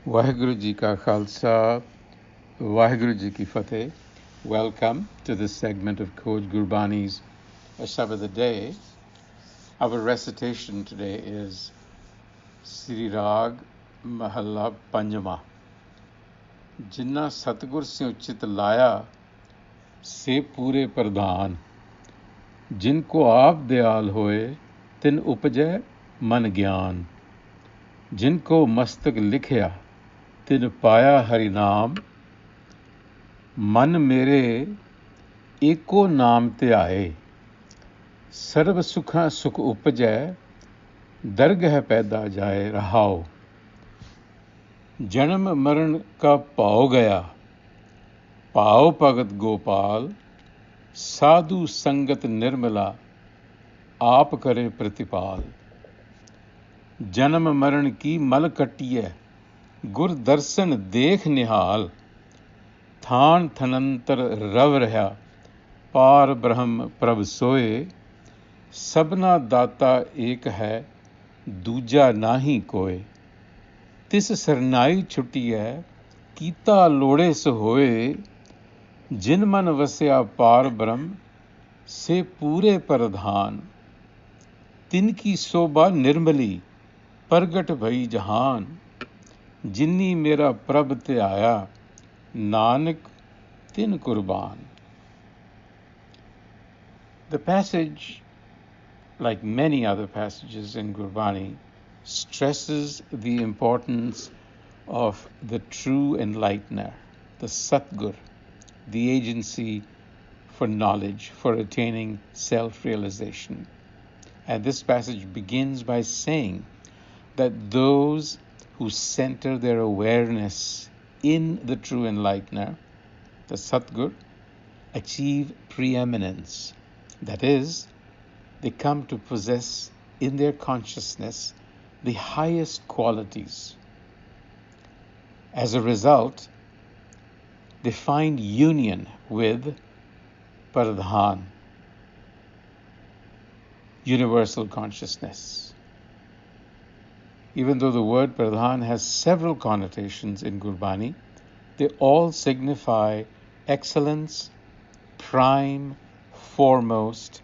Waheguru Ji Ka Khalsa, Waheguru Ji Ki Fateh. Welcome to this segment of Coach Gurbani's a-sabad-a-day. Our recitation today is Sri Rag Mahalla Panjama. Jina Satgur Siu Chit Laya se pure pradhan. जिनको आप दयाल होए तिन उपजै मन ज्ञान जिनको मस्तक लिखिया तिन पाया हरि नाम मन मेरे एको नाम ते आए सर्व सुखा सुख उपजै दरगह पैदा जाए रहाओ जन्म मरण का पाओ गया पाओ भगत गोपाल साधु संगत निर्मला आप करे प्रतिपाल जन्म मरण की मल कटिए गुर दर्शन देख निहाल थान थनंतर रव रहा पार ब्रह्म प्रभ सोए सबना दाता एक है दूजा नाही कोय तिस सरनाई छुटिए कीता लोड़े सो होए जिन मन वस्या पार ब्रह्म से पूरे प्रधान तिनकी शोभा निर्मली प्रगट भई जहान जिन्नी मेरा प्रभ ते आया नानक तिन कुर्बान. The passage, like many other passages in Gurbani, stresses the importance of the true enlightener, the Satgur, the agency for knowledge, for attaining self-realization. And this passage begins by saying that those who center their awareness in the true enlightener, the Satgur, achieve preeminence. That is, they come to possess in their consciousness the highest qualities. As a result, they find union with Pradhan, universal consciousness. Even though the word Pradhan has several connotations in Gurbani, they all signify excellence, prime, foremost,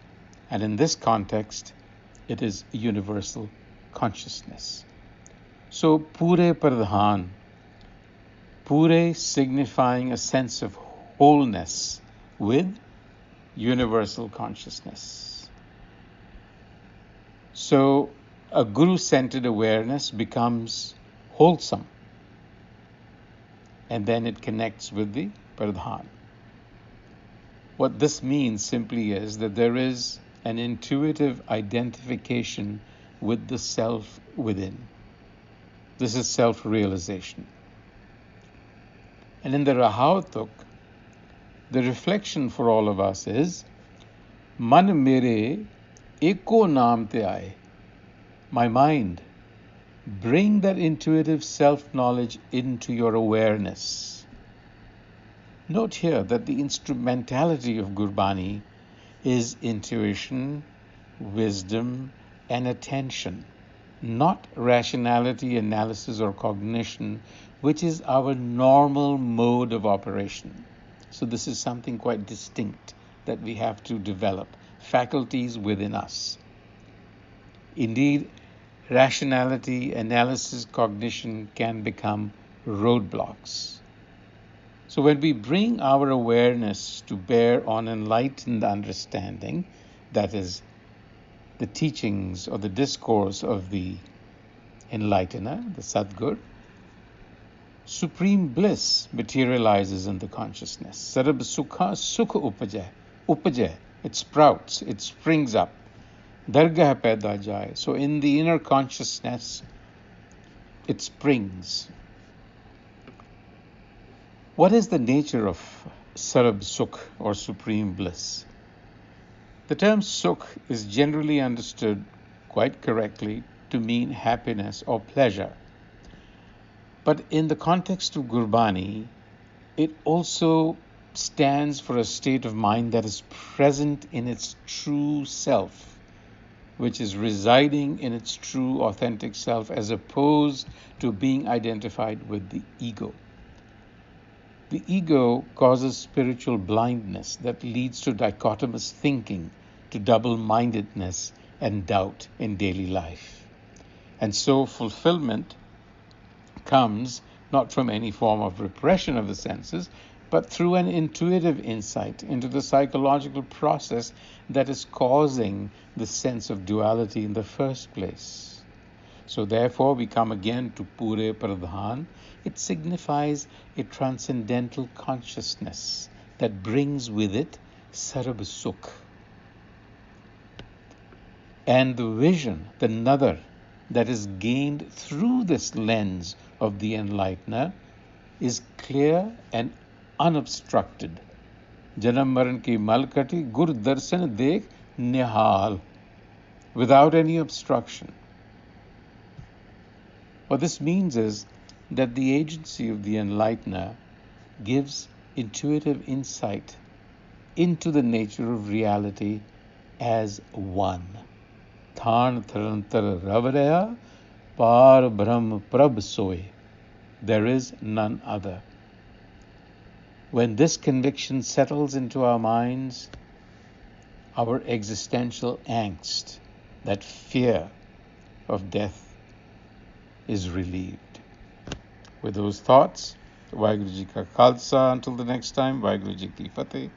and in this context, it is universal consciousness. So, Pure Pradhan, Pure signifying a sense of wholeness with universal consciousness. So a guru-centered awareness becomes wholesome and then it connects with the Pradhan. What this means simply is that there is an intuitive identification with the self within. This is self-realization. And in the Rahautuk, the reflection for all of us is, Man mere eko naam te aaye. My mind, bring that intuitive self-knowledge into your awareness. Note here that the instrumentality of Gurbani is intuition, wisdom, and attention, not rationality, analysis, or cognition, which is our normal mode of operation. So this is something quite distinct that we have to develop, faculties within us. Indeed, rationality, analysis, cognition can become roadblocks. So when we bring our awareness to bear on enlightened understanding, that is, the teachings or the discourse of the enlightener, the Satgur, supreme bliss materializes in the consciousness. Sarab sukha sukha upajay. It sprouts, it springs up. Dargah paida jaye. So in the inner consciousness, it springs. What is the nature of Sarab Sukh or supreme bliss? The term Sukh is generally understood quite correctly to mean happiness or pleasure. But in the context of Gurbani, it also stands for a state of mind that is present in its true self. which is residing in its true, authentic self, as opposed to being identified with the ego. The ego causes spiritual blindness that leads to dichotomous thinking, to double-mindedness and doubt in daily life. And so fulfillment comes not from any form of repression of the senses, but through an intuitive insight into the psychological process that is causing the sense of duality in the first place. So therefore we come again to Pure Pradhan. It signifies a transcendental consciousness that brings with it Sarab Sukh. And the vision, the nadar, that is gained through this lens of the enlightener is clear and unobstructed. Janam maran ki malkati gur darshan dekh nihal, without any obstruction. What this means is that the agency of the enlightener gives intuitive insight into the nature of reality as one. Than Tarantar Ravaraya Par Brahm Prab Soy. There is none other. When this conviction settles into our minds, our existential angst, that fear of death, is relieved. With those thoughts, Vaheguru Ji Ka Khalsa, until the next time, Vaheguru Ji Ki Fateh.